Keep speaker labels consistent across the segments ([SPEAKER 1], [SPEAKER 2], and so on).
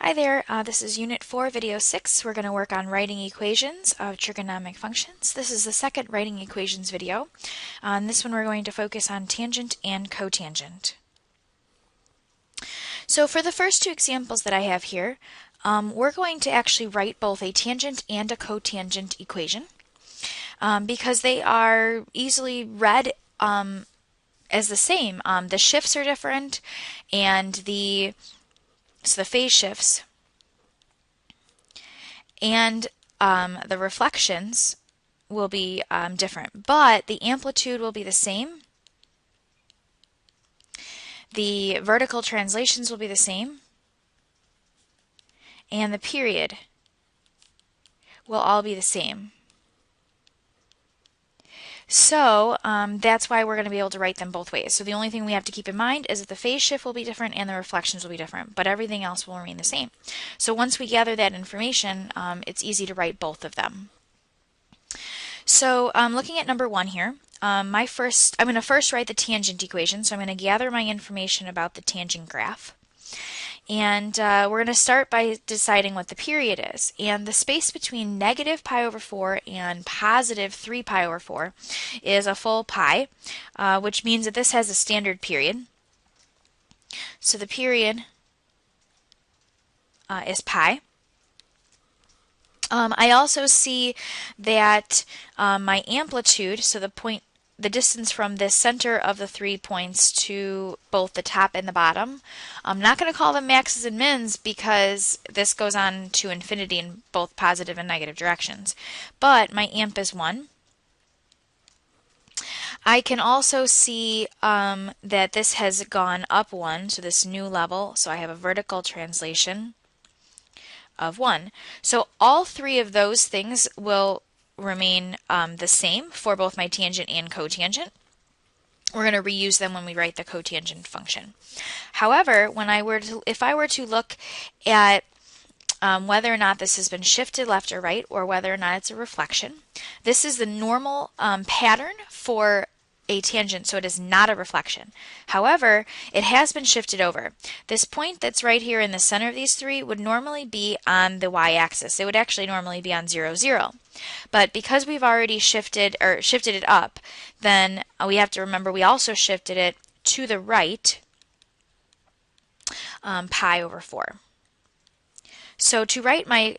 [SPEAKER 1] Hi there, this is Unit 4, Video 6. We're going to work on writing equations of trigonometric functions. This is the second writing equations video. On this one we're going to focus on tangent and cotangent. So for the first two examples that I have here, we're going to actually write both a tangent and a cotangent equation because they are easily read as the same. The shifts are different and the phase shifts and the reflections will be different, but the amplitude will be the same. The vertical translations will be the same, and the period will all be the same. So that's why we're going to be able to write them both ways. So the only thing we have to keep in mind is that the phase shift will be different and the reflections will be different, but everything else will remain the same. So once we gather that information, it's easy to write both of them. So looking at number 1 here, I'm going to first write the tangent equation. So I'm going to gather my information about the tangent graph. And we're going to start by deciding what the period is. And the space between negative pi over 4 and positive 3 pi over 4 is a full pi, which means that this has a standard period. So the period is pi. I also see that my amplitude, so the distance from the center of the 3 points to both the top and the bottom. I'm not going to call them maxes and mins because this goes on to infinity in both positive and negative directions. But my amp is 1. I can also see that this has gone up 1, so this new level, so I have a vertical translation of 1. So all three of those things will remain the same for both my tangent and cotangent. We're going to reuse them when we write the cotangent function. However, if I were to look at whether or not this has been shifted left or right, or whether or not it's a reflection, this is the normal pattern for a tangent, so it is not a reflection. However, it has been shifted over. This point that's right here in the center of these three would normally be on the y-axis. It would actually normally be on 0, 0. But because we've already shifted it up, then we have to remember we also shifted it to the right pi over 4. So to write my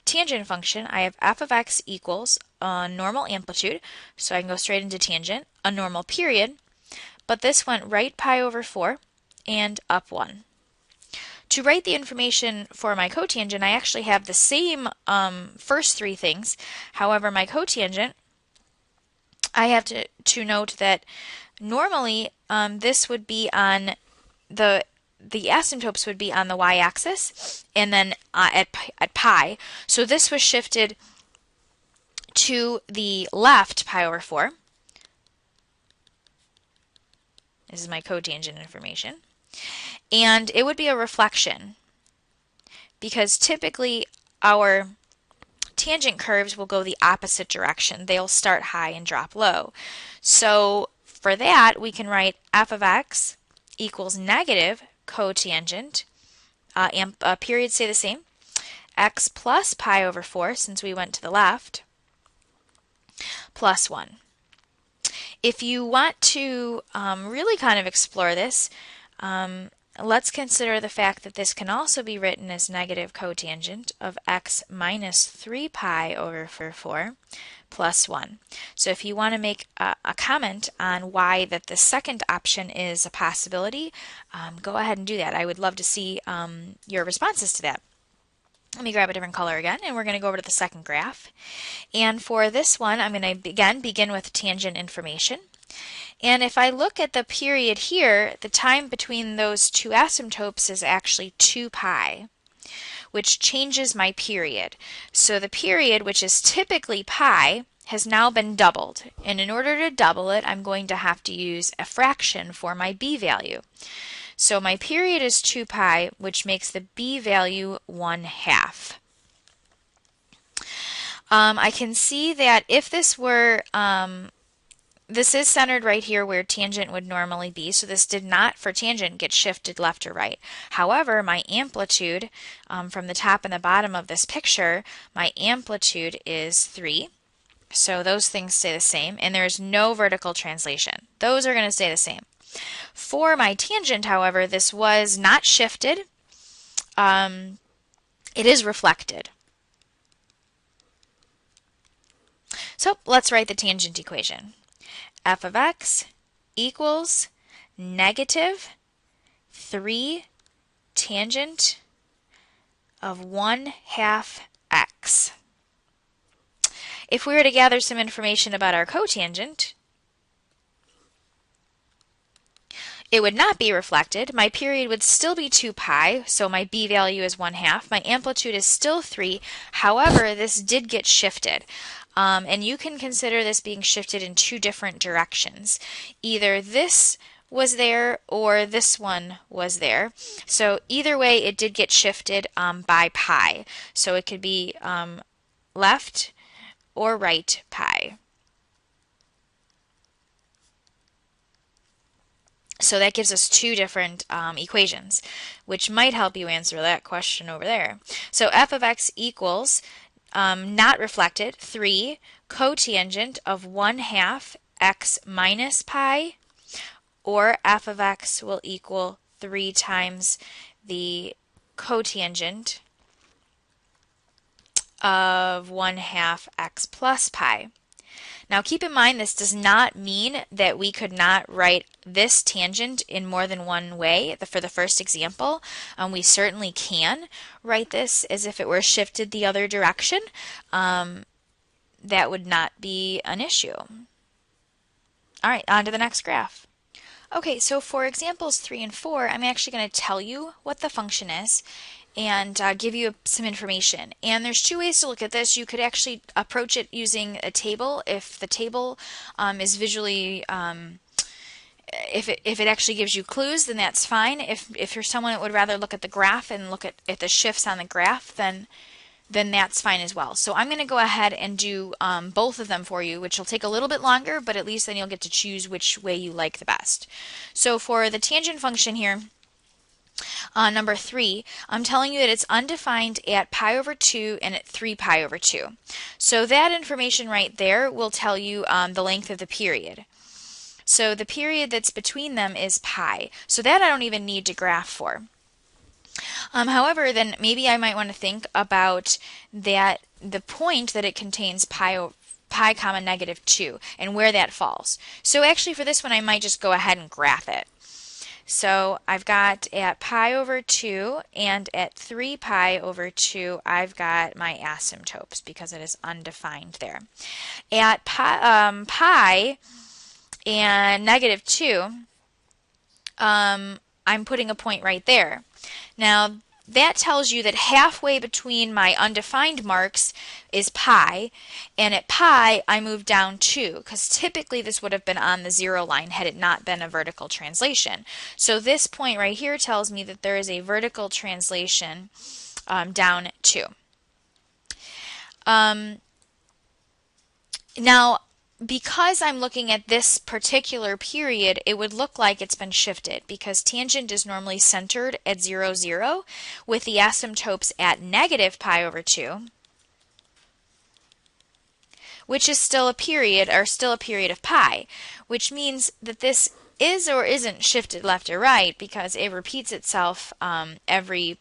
[SPEAKER 1] tangent function, I have f of x equals a normal amplitude, so I can go straight into tangent, a normal period, but this went right pi over 4 and up 1. To write the information for my cotangent, I actually have the same first three things. However, my cotangent, I have to note that normally this would be on the asymptotes would be on the y-axis and then at pi. So this was shifted to the left pi over 4. This is my cotangent information. And it would be a reflection because typically our tangent curves will go the opposite direction. They'll start high and drop low. So for that, we can write f of x equals negative cotangent, periods stay the same, x plus pi over 4, since we went to the left, plus 1. If you want to really kind of explore this, let's consider the fact that this can also be written as negative cotangent of x minus 3 pi over 4 plus 1. So if you want to make a comment on why that the second option is a possibility, go ahead and do that. I would love to see your responses to that. Let me grab a different color again, and we're going to go over to the second graph. And for this one, I'm going to again begin with tangent information. And if I look at the period here, the time between those two asymptotes is actually 2 pi, which changes my period. So the period, which is typically pi, has now been doubled. And in order to double it, I'm going to have to use a fraction for my b value. So my period is 2 pi, which makes the b value 1/2. I can see that if this were this is centered right here where tangent would normally be, so this did not, for tangent, get shifted left or right. However, my amplitude from the top and the bottom of this picture, my amplitude is 3. So those things stay the same, and there's no vertical translation. Those are going to stay the same. For my tangent, however, this was not shifted. It is reflected. So let's write the tangent equation. F of x equals negative 3 tangent of 1/2 x. If we were to gather some information about our cotangent, it would not be reflected. My period would still be 2 pi, so my b value is 1/2. My amplitude is still 3. However, this did get shifted. And you can consider this being shifted in 2 different directions. Either this was there or this one was there. So either way, it did get shifted by pi. So it could be left or right pi. So that gives us 2 different equations, which might help you answer that question over there. So f of x equals, not reflected, 3 cotangent of 1/2 x minus pi, or f of x will equal 3 times the cotangent of 1/2 x plus pi. Now keep in mind, this does not mean that we could not write this tangent in more than one way. For the first example, we certainly can write this as if it were shifted the other direction. That would not be an issue. All right, on to the next graph. Okay, so for examples 3 and 4, I'm actually going to tell you what the function is and give you some information. And there's 2 ways to look at this. You could actually approach it using a table. If the table is visually, if it actually gives you clues, then that's fine. If you're someone that would rather look at the graph and look at the shifts on the graph, then that's fine as well. So I'm going to go ahead and do both of them for you, which will take a little bit longer, but at least then you'll get to choose which way you like the best. So for the tangent function here, number 3, I'm telling you that it's undefined at pi over 2 and at 3 pi over 2. So that information right there will tell you the length of the period. So the period that's between them is pi. So that I don't even need to graph for. However, then maybe I might want to think about that the point that it contains pi comma negative 2 and where that falls. So actually for this one I might just go ahead and graph it. So I've got at pi over 2 and at 3 pi over 2, I've got my asymptotes because it is undefined there. At pi and negative 2, I'm putting a point right there. Now that tells you that halfway between my undefined marks is pi, and at pi I move down 2, because typically this would have been on the 0 line had it not been a vertical translation. So this point right here tells me that there is a vertical translation down 2. Now because I'm looking at this particular period, it would look like it's been shifted because tangent is normally centered at 0, 0 with the asymptotes at negative pi over 2, which is still a period of pi, which means that this is or isn't shifted left or right because it repeats itself every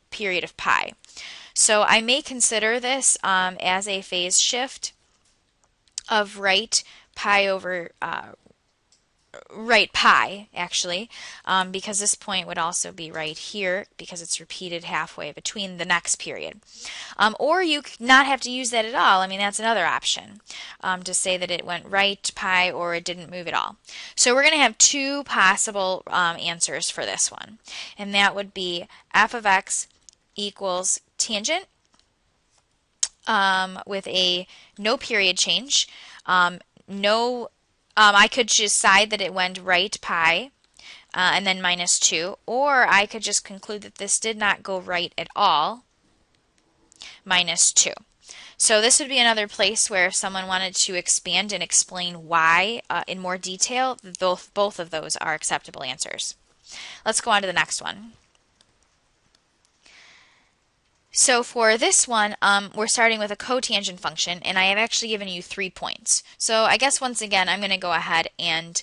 [SPEAKER 1] period of pi. So I may consider this as a phase shift of right pi over right pi, actually, because this point would also be right here because it's repeated halfway between the next period. Or you could not have to use that at all. I mean, that's another option, to say that it went right pi or it didn't move at all. So we're going to have 2 possible answers for this one, and that would be f of x equals tangent with a no period change. I could decide that it went right pi and then minus 2, or I could just conclude that this did not go right at all, minus 2. So this would be another place where if someone wanted to expand and explain why in more detail, both of those are acceptable answers. Let's go on to the next one. So for this one, we're starting with a cotangent function, and I have actually given you 3 points. So I guess once again, I'm going to go ahead and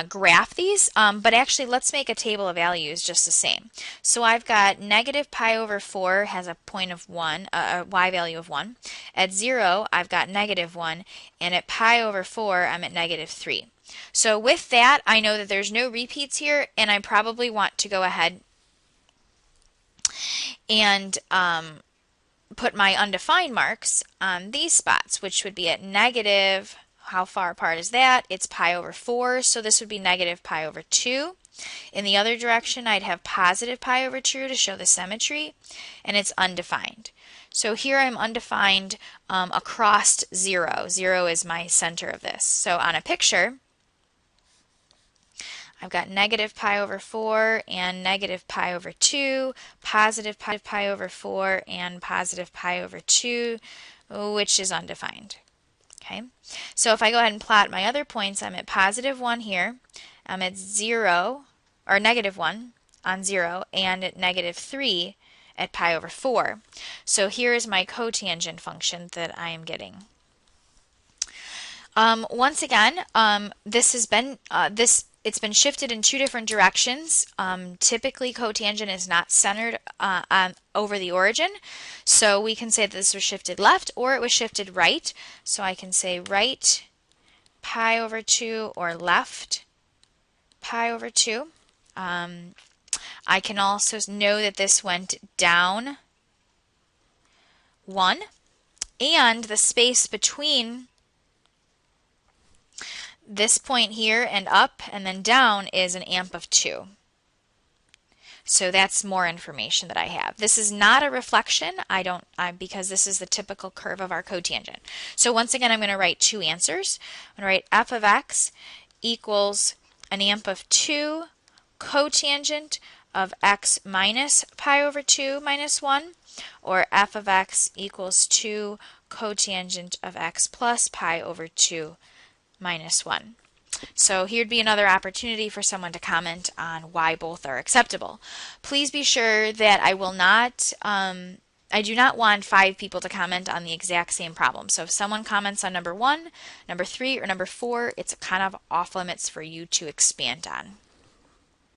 [SPEAKER 1] graph these, but actually let's make a table of values just the same. So I've got negative pi over 4 has a point of 1, a y value of 1. At 0, I've got negative 1, and at pi over 4, I'm at negative 3. So with that, I know that there's no repeats here, and I probably want to go ahead and put my undefined marks on these spots, which would be at negative, how far apart is that? It's pi over 4, so this would be negative pi over 2. In the other direction, I'd have positive pi over 2 to show the symmetry, and it's undefined. So here I'm undefined across 0. 0 is my center of this. So on a picture, I've got negative pi over 4 and negative pi over 2, positive pi over 4 and positive pi over 2, which is undefined. Okay, so if I go ahead and plot my other points, I'm at positive 1 here, I'm at 0, or negative 1 on 0, and at negative 3 at pi over 4. So here is my cotangent function that I am getting. Once again, it's been shifted in 2 different directions. Typically, cotangent is not centered over the origin, so we can say that this was shifted left or it was shifted right. So I can say right pi over 2 or left pi over 2. I can also know that this went down 1, and the space between this point here and up and then down is an amp of 2. So that's more information that I have. This is not a reflection, because this is the typical curve of our cotangent. So once again, I'm going to write 2 answers. I'm going to write f of x equals an amp of 2 cotangent of x minus pi over 2 minus 1, or f of x equals 2 cotangent of x plus pi over 2 minus 1. So here'd be another opportunity for someone to comment on why both are acceptable. Please be sure that I do not want 5 people to comment on the exact same problem. So if someone comments on number 1, number 3, or number 4, it's kind of off limits for you to expand on.